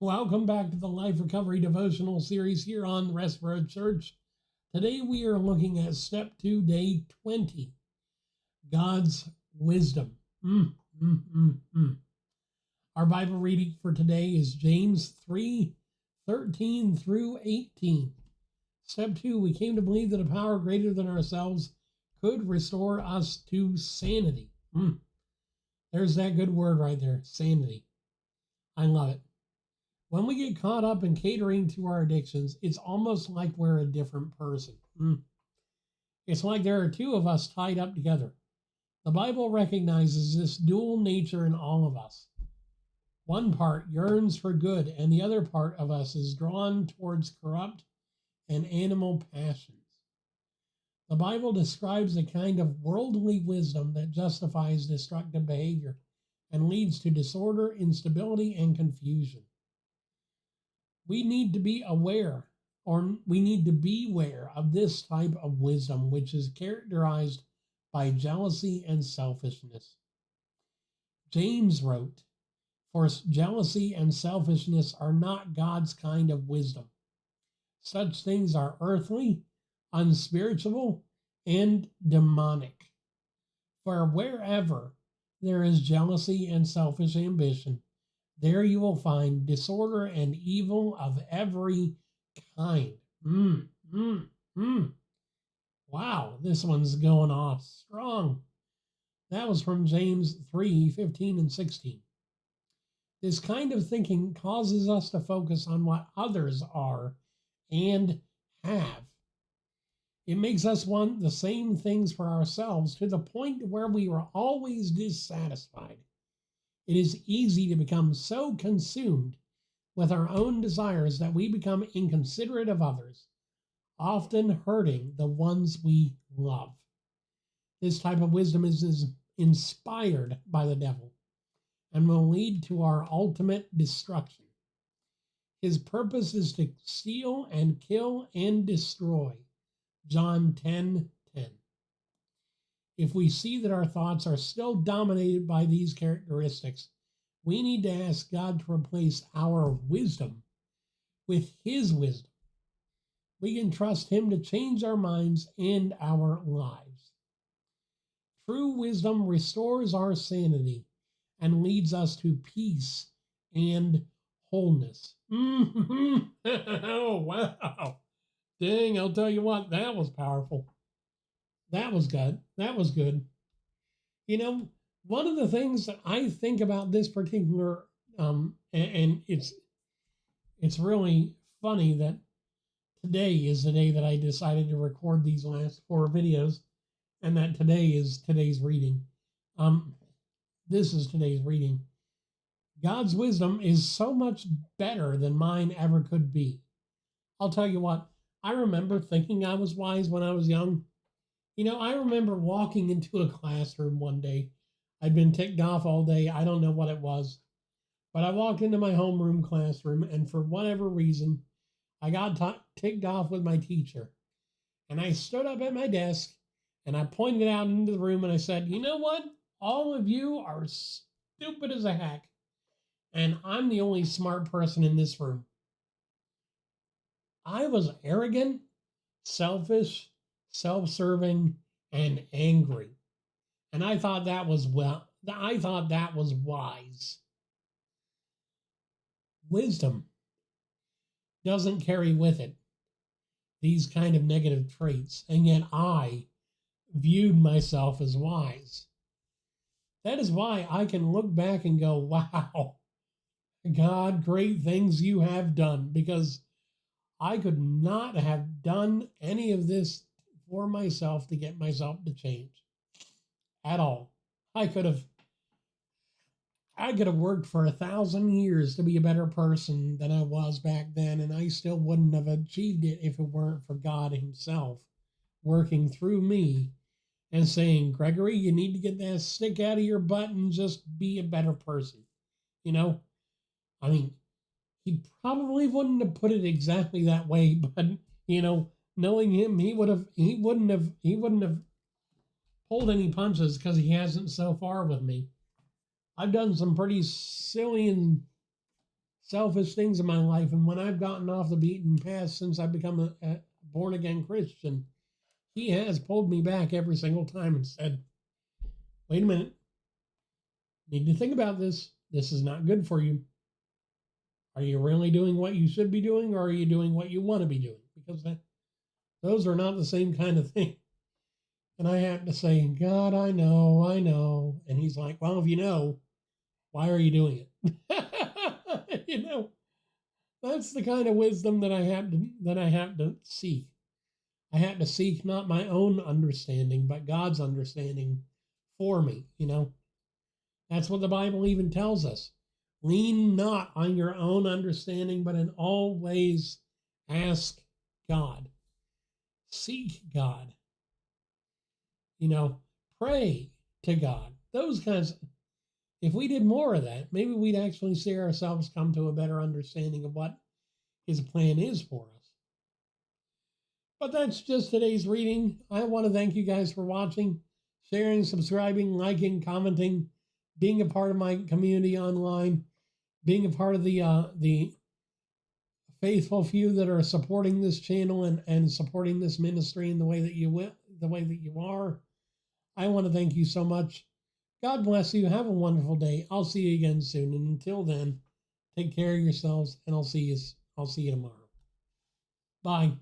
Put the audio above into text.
Welcome back to the Life Recovery Devotional series here on the Restboro Church. Today we are looking at Step 2, Day 20, God's Wisdom. Our Bible reading for today is James 3:13 through 18. Step 2, we came to believe that a power greater than ourselves could restore us to sanity. There's that good word right there, sanity. I love it. When we get caught up in catering to our addictions, it's almost like we're a different person. It's like there are two of us tied up together. The Bible recognizes this dual nature in all of us. One part yearns for good, and the other part of us is drawn towards corrupt and animal passions. The Bible describes a kind of worldly wisdom that justifies destructive behavior and leads to disorder, instability, and confusion. We need to beware of this type of wisdom, which is characterized by jealousy and selfishness. James wrote, "For jealousy and selfishness are not God's kind of wisdom. Such things are earthly, unspiritual, and demonic. For wherever there is jealousy and selfish ambition, there you will find disorder and evil of every kind." Wow, this one's going off strong. That was from James 3:15 and 16. This kind of thinking causes us to focus on what others are and have. It makes us want the same things for ourselves to the point where we are always dissatisfied. It is easy to become so consumed with our own desires that we become inconsiderate of others, often hurting the ones we love. This type of wisdom is inspired by the devil and will lead to our ultimate destruction. His purpose is to steal and kill and destroy. John 10:10. If we see that our thoughts are still dominated by these characteristics, we need to ask God to replace our wisdom with His wisdom. We can trust Him to change our minds and our lives. True wisdom restores our sanity and leads us to peace and wholeness. Oh, wow. Dang, I'll tell you what, that was powerful. That was good. That was good. You know, one of the things that I think about this particular, and it's really funny that today is the day that I decided to record these last 4 videos, and that today is today's reading. This is today's reading. God's wisdom is so much better than mine ever could be. I'll tell you what, I remember thinking I was wise when I was young. You know, I remember walking into a classroom one day. I'd been ticked off all day. I don't know what it was. But I walked into my homeroom classroom, and for whatever reason, I got ticked off with my teacher. And I stood up at my desk, and I pointed out into the room, and I said, "You know what? All of you are stupid as a hack, and I'm the only smart person in this room." I was arrogant, selfish, self-serving, and angry. And I thought that was wise. Wisdom doesn't carry with it these kind of negative traits, and yet I viewed myself as wise. That is why I can look back and go, "Wow, God, great things you have done," because I could not have done any of this for myself to get myself to change at all. I could have worked for 1,000 years to be a better person than I was back then, and I still wouldn't have achieved it if it weren't for God Himself working through me and saying, "Gregory, you need to get that stick out of your butt and just be a better person." You know, I mean, He probably wouldn't have put it exactly that way, but you know, knowing him, he wouldn't have pulled any punches because he hasn't so far with me. I've done some pretty silly and selfish things in my life. And when I've gotten off the beaten path since I've become a born again Christian, he has pulled me back every single time and said, wait a minute, need to think about this. This is not good for you. Are you really doing what you should be doing, or are you doing what you want to be doing? Because those are not the same kind of thing. And I have to say, God, I know. And he's like, well, if you know, why are you doing it? That's the kind of wisdom that I have to seek. I have to seek not my own understanding, but God's understanding for me. That's what the Bible even tells us. Lean not on your own understanding, but in all ways ask God. Seek God. Pray to God. Those kinds of, if we did more of that, maybe we'd actually see ourselves come to a better understanding of what his plan is for us. But that's just today's reading. I want to thank you guys for watching, sharing, subscribing, liking, commenting, being a part of my community online, being a part of the faithful few that are supporting this channel and supporting this ministry in the way that you are. I want to thank you so much. God bless you. Have a wonderful day. I'll see you again soon. And until then, take care of yourselves, and I'll see you tomorrow. Bye.